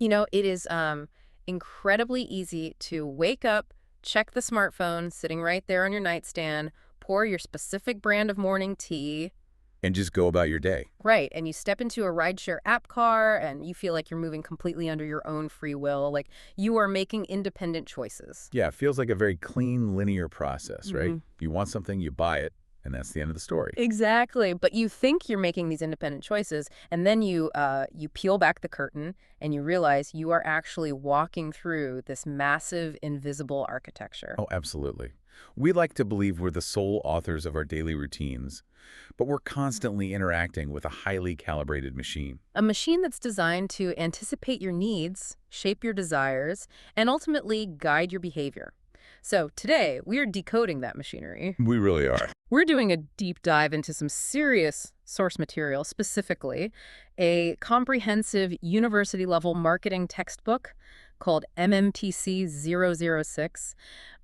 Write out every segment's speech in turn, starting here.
It is incredibly easy to wake up, check the smartphone sitting right there on your nightstand, pour your specific brand of morning tea. And just go about your day. Right, and you step into a rideshare app car and you feel like you're moving completely under your own free will, like you are making independent choices. Yeah, it feels like a very clean, linear process, right? hmm You want something, you buy it, and that's the end of the story. Exactly, but you think you're making these independent choices, and then you peel back the curtain and you realize you are actually walking through this massive invisible architecture. Oh, absolutely. We like to believe we're the sole authors of our daily routines, but we're constantly interacting with a highly calibrated machine. A machine that's designed to anticipate your needs, shape your desires, and ultimately guide your behavior. So today, we are decoding that machinery. We really are. We're doing a deep dive into some serious source material, specifically a comprehensive university-level marketing textbook called MMPC-006.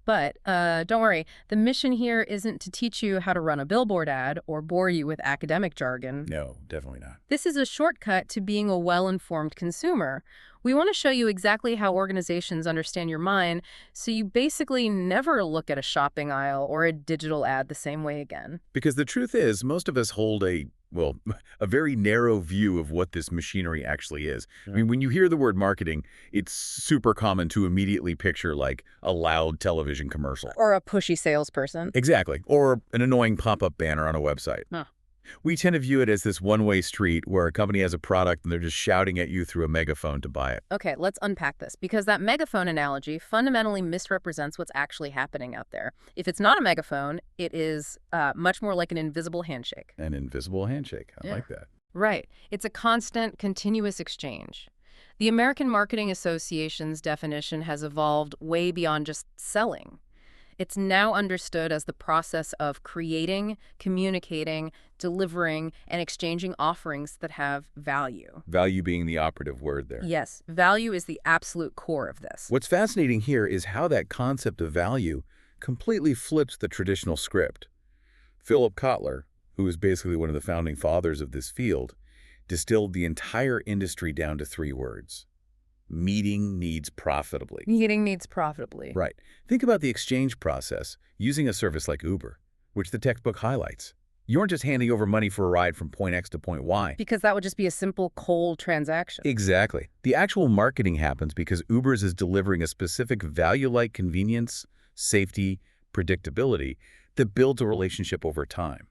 But don't worry, the mission here isn't to teach you how to run a billboard ad or bore you with academic jargon. No, definitely not. This is a shortcut to being a well-informed consumer. We want to show you exactly how organizations understand your mind, so you basically never look at a shopping aisle or a digital ad the same way again. Because the truth is, most of us hold well, a very narrow view of what this machinery actually is. I mean, when you hear the word marketing, it's super common to immediately picture like a loud television commercial. Or a pushy salesperson. Exactly. Or an annoying pop-up banner on a website. Huh. We tend to view it as this one-way street where a company has a product and they're just shouting at you through a megaphone to buy it. Okay, let's unpack this, because that megaphone analogy fundamentally misrepresents what's actually happening out there. If it's not a megaphone, it is much more like an invisible handshake. An invisible handshake. I Yeah. like that. Right. It's a constant, continuous exchange. The American Marketing Association's definition has evolved way beyond just selling. It's now understood as the process of creating, communicating, delivering, and exchanging offerings that have value. Value being the operative word there. Yes, value is the absolute core of this. What's fascinating here is how that concept of value completely flips the traditional script. Philip Kotler, who is basically one of the founding fathers of this field, distilled the entire industry down to 3 words. Meeting needs profitably. Meeting needs profitably. Right. Think about the exchange process using a service like Uber, which the textbook highlights. You aren't just handing over money for a ride from point X to point Y. Because that would just be a simple cold transaction. Exactly. The actual marketing happens because Uber's is delivering a specific value-like convenience, safety, predictability that builds a relationship over time.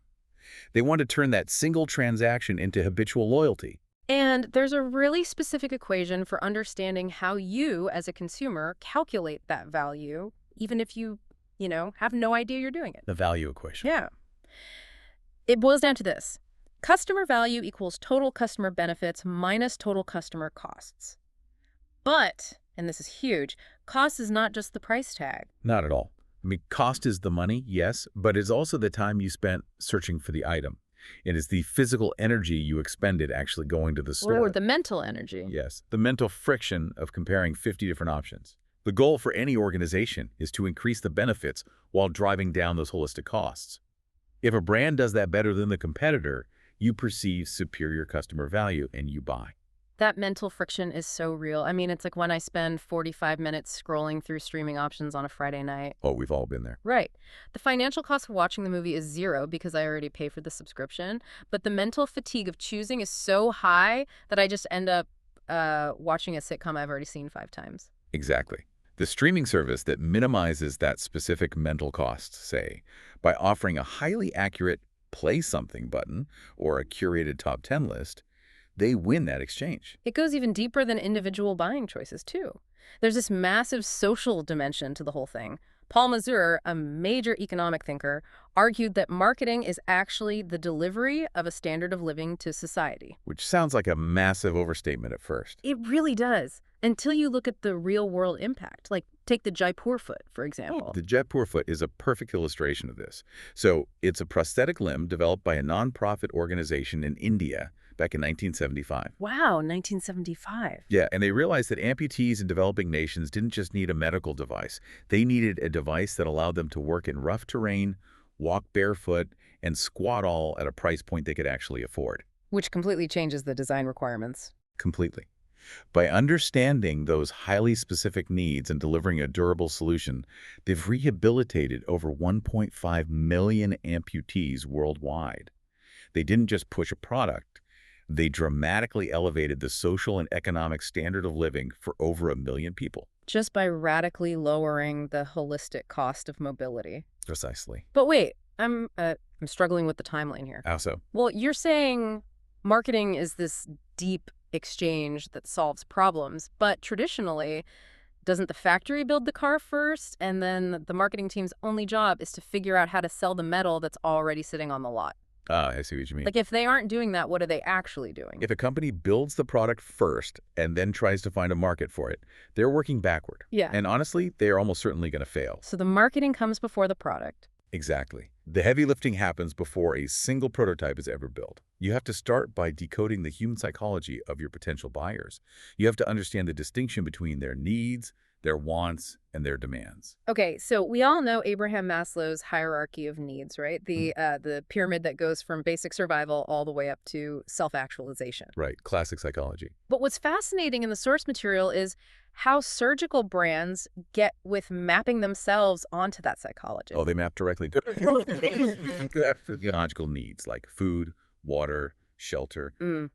They want to turn that single transaction into habitual loyalty. And there's a really specific equation for understanding how you, as a consumer, calculate that value, even if you have no idea you're doing it. The value equation. Yeah. It boils down to this. Customer value equals total customer benefits minus total customer costs. But, and this is huge, cost is not just the price tag. Not at all. I mean, cost is the money, yes, but it's also the time you spent searching for the item. It is the physical energy you expended actually going to the store. Or the mental energy. Yes, the mental friction of comparing 50 different options. The goal for any organization is to increase the benefits while driving down those holistic costs. If a brand does that better than the competitor, you perceive superior customer value and you buy. That mental friction is so real. I mean, it's like when I spend 45 minutes scrolling through streaming options on a Friday night. Oh, we've all been there. Right. The financial cost of watching the movie is 0 because I already pay for the subscription, but the mental fatigue of choosing is so high that I just end up watching a sitcom I've already seen 5 times. Exactly. The streaming service that minimizes that specific mental cost, say, by offering a highly accurate play something button or a curated top 10 list, they win that exchange. It goes even deeper than individual buying choices, too. There's this massive social dimension to the whole thing. Paul Mazur, a major economic thinker, argued that marketing is actually the delivery of a standard of living to society. Which sounds like a massive overstatement at first. It really does, until you look at the real-world impact. Like, take the Jaipur foot, for example. The Jaipur foot is a perfect illustration of this. So, it's a prosthetic limb developed by a nonprofit organization in India back in 1975. Wow, 1975. Yeah, and they realized that amputees in developing nations didn't just need a medical device. They needed a device that allowed them to work in rough terrain, walk barefoot, and squat all at a price point they could actually afford. Which completely changes the design requirements. Completely. By understanding those highly specific needs and delivering a durable solution, they've rehabilitated over 1.5 million amputees worldwide. They didn't just push a product, they dramatically elevated the social and economic standard of living for over 1 million people. Just by radically lowering the holistic cost of mobility. Precisely. But wait, I'm struggling with the timeline here. How so? Well, you're saying marketing is this deep exchange that solves problems, but traditionally, doesn't the factory build the car first, and then the marketing team's only job is to figure out how to sell the metal that's already sitting on the lot? Ah, I see what you mean. Like, if they aren't doing that, what are they actually doing? If a company builds the product first and then tries to find a market for it, they're working backward. Yeah. And honestly, they are almost certainly going to fail. So the marketing comes before the product. Exactly. The heavy lifting happens before a single prototype is ever built. You have to start by decoding the human psychology of your potential buyers. You have to understand the distinction between their needs, their wants, and their demands. Okay, so we all know Abraham Maslow's hierarchy of needs, right? The pyramid that goes from basic survival all the way up to self-actualization. Right. Classic psychology. But what's fascinating in the source material is how surgical brands get with mapping themselves onto that psychology. Oh, they map directly to physiological needs like food, water, shelter.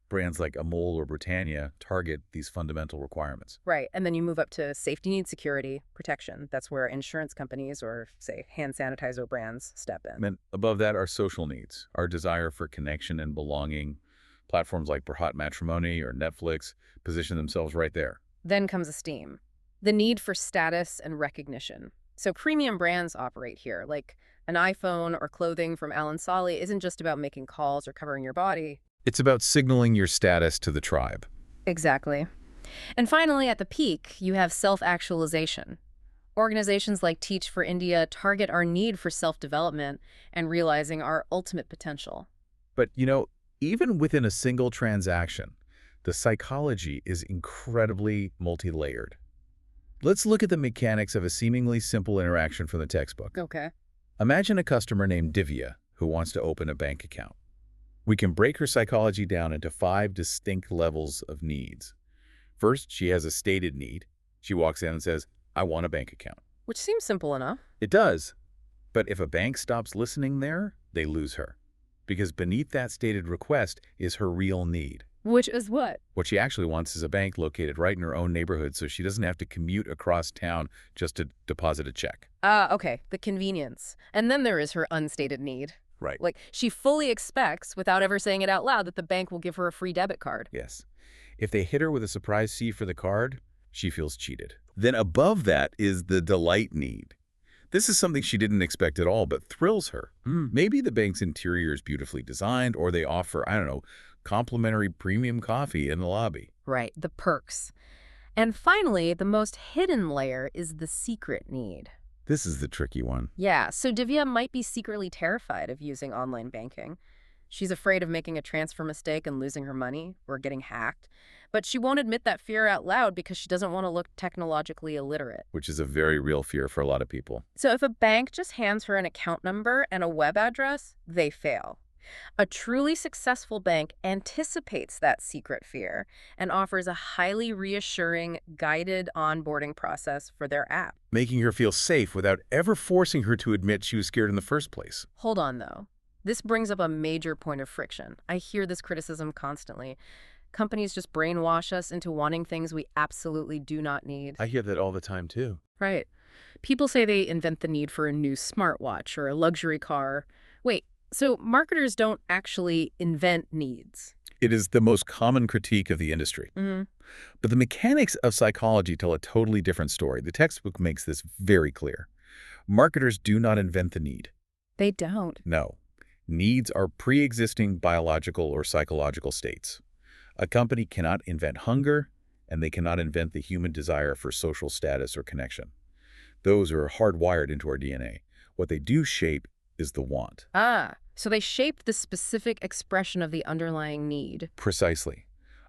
Brands like Amol or Britannia target these fundamental requirements. Right, and then you move up to safety needs, security, protection. That's where insurance companies or, say, hand sanitizer brands step in. And above that are social needs, our desire for connection and belonging. Platforms like Hot Matrimony or Netflix position themselves right there. Then comes esteem, the need for status and recognition. So premium brands operate here, like an iPhone or clothing from Alan Solly isn't just about making calls or covering your body. It's about signaling your status to the tribe. Exactly. And finally, at the peak, you have self-actualization. Organizations like Teach for India target our need for self-development and realizing our ultimate potential. But, even within a single transaction, the psychology is incredibly multi-layered. Let's look at the mechanics of a seemingly simple interaction from the textbook. Okay. Imagine a customer named Divya who wants to open a bank account. We can break her psychology down into 5 distinct levels of needs. First, she has a stated need. She walks in and says, "I want a bank account." Which seems simple enough. It does. But if a bank stops listening there, they lose her. Because beneath that stated request is her real need. Which is what? What she actually wants is a bank located right in her own neighborhood so she doesn't have to commute across town just to deposit a check. Okay, the convenience. And then there is her unstated need. Right. Like, she fully expects, without ever saying it out loud, that the bank will give her a free debit card. Yes. If they hit her with a surprise fee for the card, she feels cheated. Then above that is the delight need. This is something she didn't expect at all, but thrills her. Maybe the bank's interior is beautifully designed, or they offer, complimentary premium coffee in the lobby. Right, the perks. And finally, the most hidden layer is the secret need. This is the tricky one. Yeah, so Divya might be secretly terrified of using online banking. She's afraid of making a transfer mistake and losing her money or getting hacked. But she won't admit that fear out loud because she doesn't want to look technologically illiterate. Which is a very real fear for a lot of people. So if a bank just hands her an account number and a web address, they fail. A truly successful bank anticipates that secret fear and offers a highly reassuring, guided onboarding process for their app. Making her feel safe without ever forcing her to admit she was scared in the first place. Hold on, though. This brings up a major point of friction. I hear this criticism constantly. Companies just brainwash us into wanting things we absolutely do not need. I hear that all the time, too. Right. People say they invent the need for a new smartwatch or a luxury car. Wait, so marketers don't actually invent needs? It is the most common critique of the industry. But the mechanics of psychology tell a totally different story. The textbook makes this very clear. Marketers do not invent the need. They don't. No. Needs are pre-existing biological or psychological states. A company cannot invent hunger, and they cannot invent the human desire for social status or connection. Those are hardwired into our DNA. What they do shape is the want. So they shape the specific expression of the underlying need. Precisely.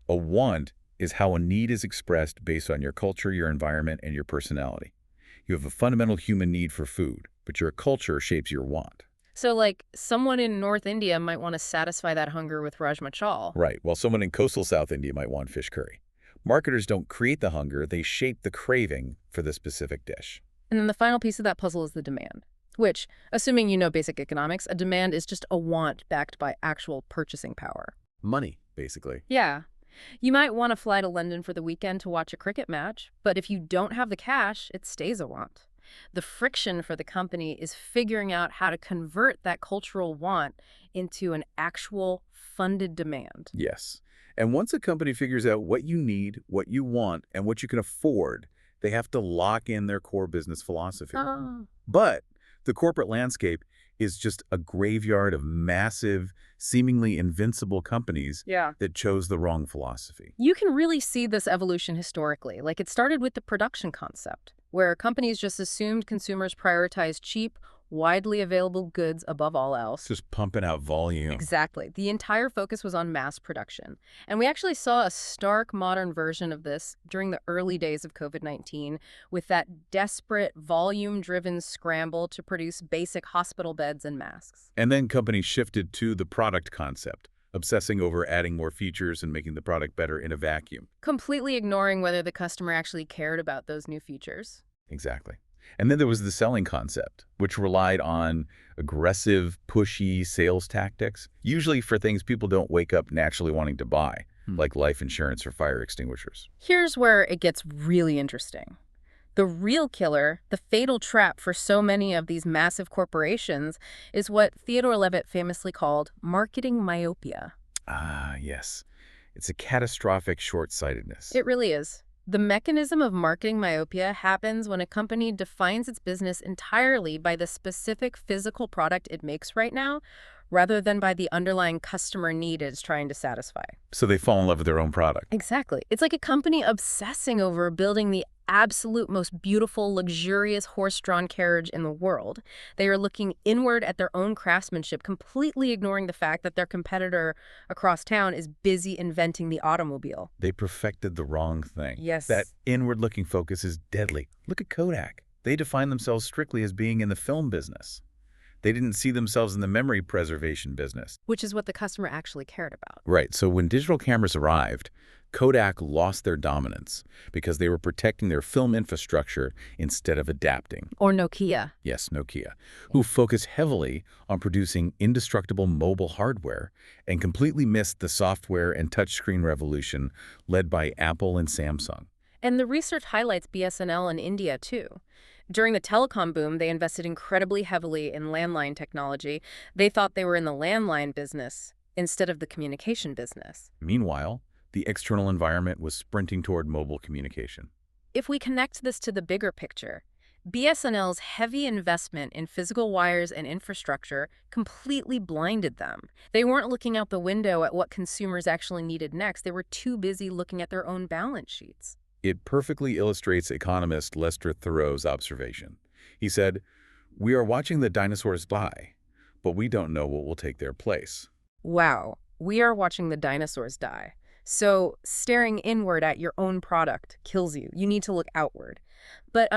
A want is how a need is expressed based on your culture, your environment, and your personality. You have a fundamental human need for food, but your culture shapes your want. So, like, someone in North India might want to satisfy that hunger with Rajma Chawal. Right, while someone in coastal South India might want fish curry. Marketers don't create the hunger, they shape the craving for the specific dish. And then the final piece of that puzzle is the demand, which, assuming you know basic economics, a demand is just a want backed by actual purchasing power. Money, basically. Yeah. You might want to fly to London for the weekend to watch a cricket match, but if you don't have the cash, it stays a want. The friction for the company is figuring out how to convert that cultural want into an actual funded demand. Yes. And once a company figures out what you need, what you want, and what you can afford, they have to lock in their core business philosophy. Oh. But the corporate landscape is just a graveyard of massive, seemingly invincible companies Yeah. that chose the wrong philosophy. You can really see this evolution historically. Like it started with the production concept, where companies just assumed consumers prioritize cheap, widely available goods above all else. Just pumping out volume. Exactly. The entire focus was on mass production. And we actually saw a stark modern version of this during the early days of COVID-19 with that desperate, volume-driven scramble to produce basic hospital beds and masks. And then companies shifted to the product concept, obsessing over adding more features and making the product better in a vacuum. Completely ignoring whether the customer actually cared about those new features. Exactly. And then there was the selling concept, which relied on aggressive, pushy sales tactics, usually for things people don't wake up naturally wanting to buy, like life insurance or fire extinguishers. Here's where it gets really interesting. The real killer, the fatal trap for so many of these massive corporations, is what Theodore Levitt famously called marketing myopia. Ah, yes. It's a catastrophic short-sightedness. It really is. The mechanism of marketing myopia happens when a company defines its business entirely by the specific physical product it makes right now, rather than by the underlying customer need it's trying to satisfy. So they fall in love with their own product. Exactly. It's like a company obsessing over building the absolute most beautiful, luxurious horse-drawn carriage in the world. They are looking inward at their own craftsmanship, completely ignoring the fact that their competitor across town is busy inventing the automobile. They perfected the wrong thing. Yes. That inward-looking focus is deadly. Look at Kodak. They define themselves strictly as being in the film business. They didn't see themselves in the memory preservation business. Which is what the customer actually cared about. Right, so when digital cameras arrived, Kodak lost their dominance because they were protecting their film infrastructure instead of adapting. Or Nokia. Yes, Nokia, who focused heavily on producing indestructible mobile hardware and completely missed the software and touchscreen revolution led by Apple and Samsung. And the research highlights BSNL in India, too. During the telecom boom, they invested incredibly heavily in landline technology. They thought they were in the landline business instead of the communication business. Meanwhile, the external environment was sprinting toward mobile communication. If we connect this to the bigger picture, BSNL's heavy investment in physical wires and infrastructure completely blinded them. They weren't looking out the window at what consumers actually needed next. They were too busy looking at their own balance sheets. It perfectly illustrates economist Lester Thoreau's observation. He said, "We are watching the dinosaurs die, but we don't know what will take their place." Wow, we are watching the dinosaurs die. So staring inward at your own product kills you. You need to look outward. But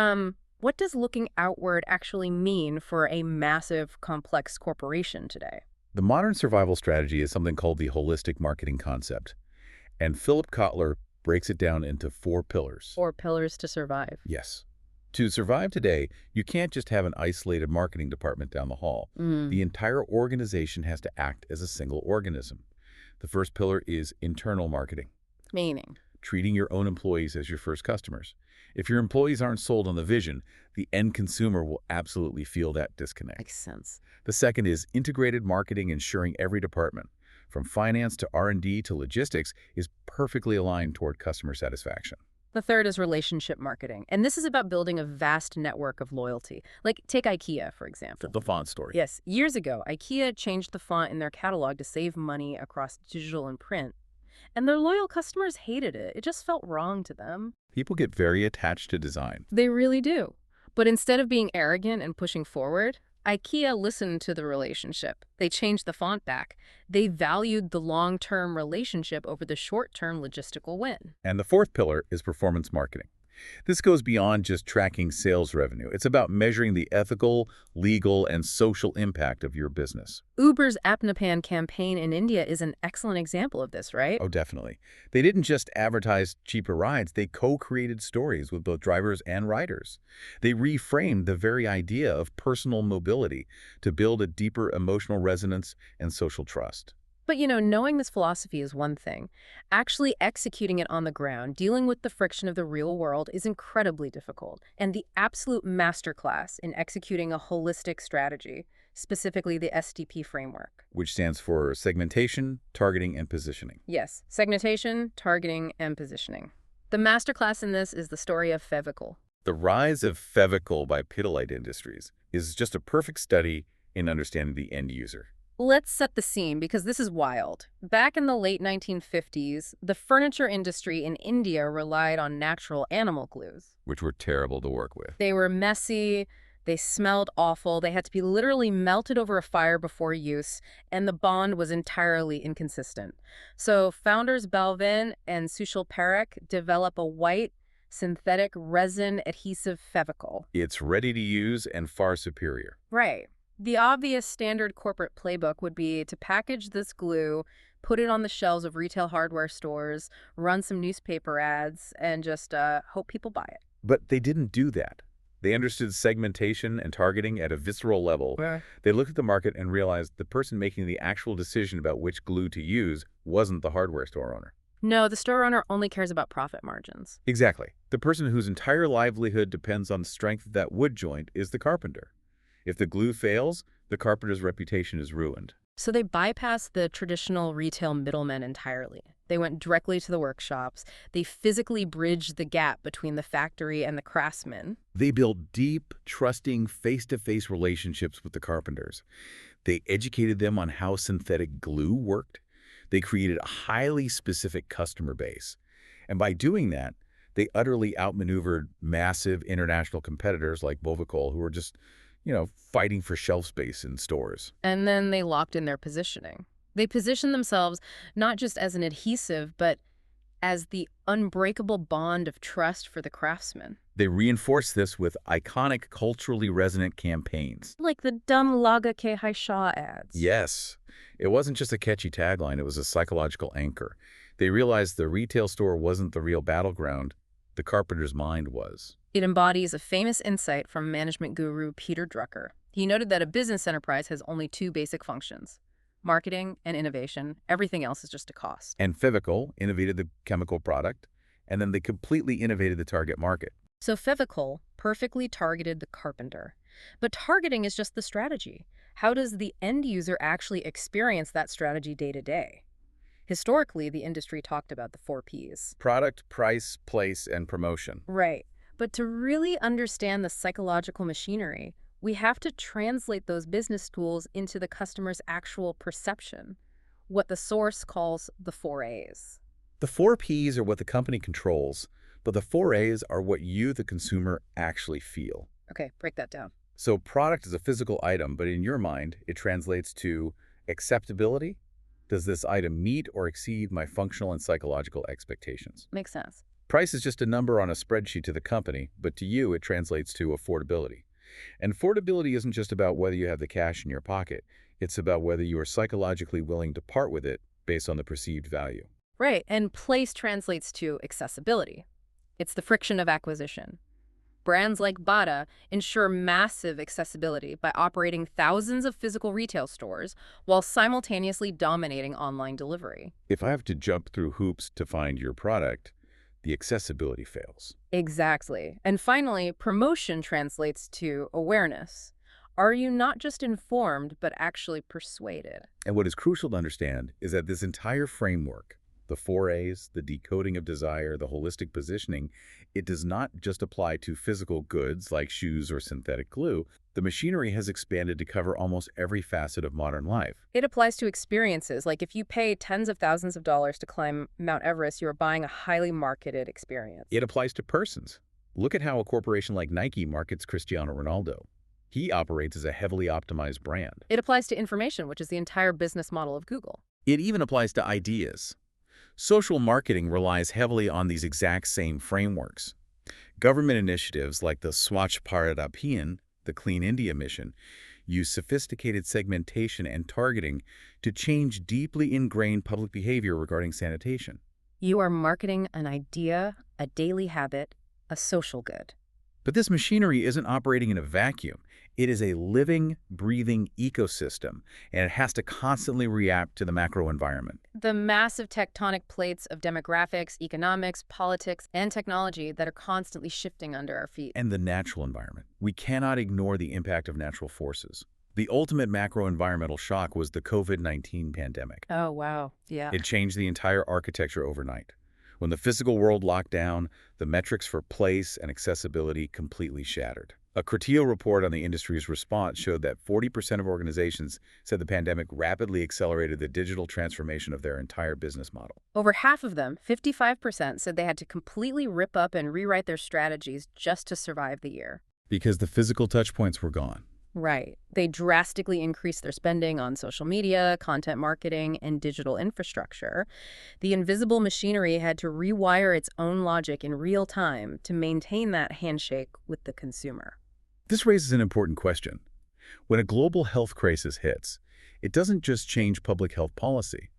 what does looking outward actually mean for a massive, complex corporation today? The modern survival strategy is something called the holistic marketing concept, and Philip Kotler breaks it down into 4 pillars. 4 pillars to survive. Yes. To survive today, you can't just have an isolated marketing department down the hall. The entire organization has to act as a single organism. The first pillar is internal marketing. Meaning? Treating your own employees as your first customers. If your employees aren't sold on the vision, the end consumer will absolutely feel that disconnect. Makes sense. The second is integrated marketing, ensuring every department, from finance to R&D to logistics, is perfectly aligned toward customer satisfaction. The third is relationship marketing. And this is about building a vast network of loyalty. Like, take IKEA, for example. The font story. Yes. Years ago, IKEA changed the font in their catalog to save money across digital and print. And their loyal customers hated it. It just felt wrong to them. People get very attached to design. They really do. But instead of being arrogant and pushing forward, IKEA listened to the relationship. They changed the font back. They valued the long-term relationship over the short-term logistical win. And the fourth pillar is performance marketing. This goes beyond just tracking sales revenue. It's about measuring the ethical, legal, and social impact of your business. Uber's Apnapan campaign in India is an excellent example of this, right? Oh, definitely. They didn't just advertise cheaper rides, they co-created stories with both drivers and riders. They reframed the very idea of personal mobility to build a deeper emotional resonance and social trust. But knowing this philosophy is one thing. Actually executing it on the ground, dealing with the friction of the real world is incredibly difficult. And the absolute masterclass in executing a holistic strategy, specifically the SDP framework. Which stands for segmentation, targeting, and positioning. Yes, segmentation, targeting, and positioning. The masterclass in this is the story of Fevical. The rise of Fevical by Pidilite Industries is just a perfect study in understanding the end user. Let's set the scene because this is wild. Back in the late 1950s, the furniture industry in India relied on natural animal glues. Which were terrible to work with. They were messy, they smelled awful, they had to be literally melted over a fire before use, and the bond was entirely inconsistent. So founders Balvin and Sushil Parekh develop a white, synthetic resin adhesive Fevical. It's ready to use and far superior. Right. The obvious standard corporate playbook would be to package this glue, put it on the shelves of retail hardware stores, run some newspaper ads, and just hope people buy it. But they didn't do that. They understood segmentation and targeting at a visceral level. Right. They looked at the market and realized the person making the actual decision about which glue to use wasn't the hardware store owner. No, the store owner only cares about profit margins. Exactly. The person whose entire livelihood depends on the strength of that wood joint is the carpenter. If the glue fails, the carpenter's reputation is ruined. So they bypassed the traditional retail middlemen entirely. They went directly to the workshops. They physically bridged the gap between the factory and the craftsman. They built deep, trusting, face-to-face relationships with the carpenters. They educated them on how synthetic glue worked. They created a highly specific customer base. And by doing that, they utterly outmaneuvered massive international competitors like Bovicol, who were just fighting for shelf space in stores. And then they locked in their positioning. They positioned themselves not just as an adhesive, but as the unbreakable bond of trust for the craftsman. They reinforced this with iconic, culturally resonant campaigns. Like the Dum Laga Ke Hai Shah ads. Yes. It wasn't just a catchy tagline, it was a psychological anchor. They realized the retail store wasn't the real battleground, the carpenter's mind was. It embodies a famous insight from management guru Peter Drucker. He noted that a business enterprise has only two basic functions: marketing and innovation. Everything else is just a cost. And Fevical innovated the chemical product, and then they completely innovated the target market. So Fevical perfectly targeted the carpenter. But targeting is just the strategy. How does the end user actually experience that strategy day to day? Historically, the industry talked about the 4 Ps. Product, price, place, and promotion. Right. But to really understand the psychological machinery, we have to translate those business tools into the customer's actual perception, what the source calls the 4 As. The 4 Ps are what the company controls, but the 4 As are what you, the consumer, actually feel. Okay, break that down. So product is a physical item, but in your mind, it translates to acceptability. Does this item meet or exceed my functional and psychological expectations? Makes sense. Price is just a number on a spreadsheet to the company, but to you, it translates to affordability. And affordability isn't just about whether you have the cash in your pocket. It's about whether you are psychologically willing to part with it based on the perceived value. Right, and place translates to accessibility. It's the friction of acquisition. Brands like Bata ensure massive accessibility by operating thousands of physical retail stores while simultaneously dominating online delivery. If I have to jump through hoops to find your product, the accessibility fails. Exactly. And finally, promotion translates to awareness. Are you not just informed, but actually persuaded? And what is crucial to understand is that this entire framework, the 4 As, the decoding of desire, the holistic positioning, it does not just apply to physical goods like shoes or synthetic glue. The machinery has expanded to cover almost every facet of modern life. It applies to experiences. Like if you pay tens of thousands of dollars to climb Mount Everest, you are buying a highly marketed experience. It applies to persons. Look at how a corporation like Nike markets Cristiano Ronaldo. He operates as a heavily optimized brand. It applies to information, which is the entire business model of Google. It even applies to ideas. Social marketing relies heavily on these exact same frameworks. Government initiatives like the Swachh Bharat Abhiyan, the Clean India Mission, use sophisticated segmentation and targeting to change deeply ingrained public behavior regarding sanitation. You are marketing an idea, a daily habit, a social good. But this machinery isn't operating in a vacuum. It is a living, breathing ecosystem, and it has to constantly react to the macro environment. The massive tectonic plates of demographics, economics, politics, and technology that are constantly shifting under our feet. And the natural environment. We cannot ignore the impact of natural forces. The ultimate macro-environmental shock was the COVID-19 pandemic. Oh, wow. Yeah. It changed the entire architecture overnight. When the physical world locked down, the metrics for place and accessibility completely shattered. A Criteil report on the industry's response showed that 40% of organizations said the pandemic rapidly accelerated the digital transformation of their entire business model. Over half of them, 55%, said they had to completely rip up and rewrite their strategies just to survive the year. Because the physical touchpoints were gone. Right. They drastically increased their spending on social media, content marketing, and digital infrastructure. The invisible machinery had to rewire its own logic in real time to maintain that handshake with the consumer. This raises an important question. When a global health crisis hits, it doesn't just change public health policy.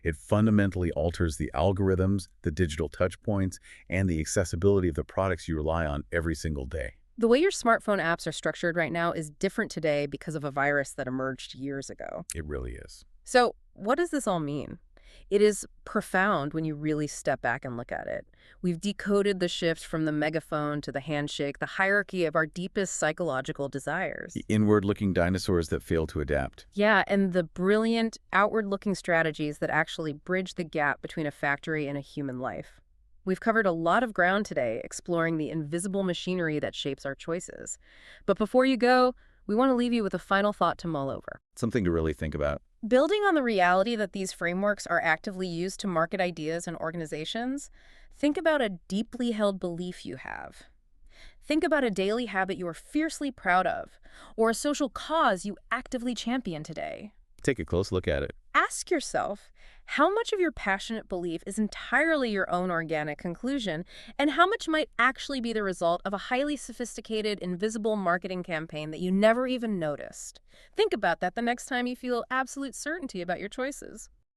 It fundamentally alters the algorithms, the digital touchpoints, and the accessibility of the products you rely on every single day. The way your smartphone apps are structured right now is different today because of a virus that emerged years ago. It really is. So, what does this all mean? It is profound when you really step back and look at it. We've decoded the shift from the megaphone to the handshake, the hierarchy of our deepest psychological desires. The inward-looking dinosaurs that fail to adapt. Yeah, and the brilliant, outward-looking strategies that actually bridge the gap between a factory and a human life. We've covered a lot of ground today exploring the invisible machinery that shapes our choices. But before you go, we want to leave you with a final thought to mull over. Something to really think about. Building on the reality that these frameworks are actively used to market ideas and organizations, think about a deeply held belief you have. Think about a daily habit you are fiercely proud of, or a social cause you actively champion today. Take a close look at it. Ask yourself, how much of your passionate belief is entirely your own organic conclusion, and how much might actually be the result of a highly sophisticated, invisible marketing campaign that you never even noticed? Think about that the next time you feel absolute certainty about your choices.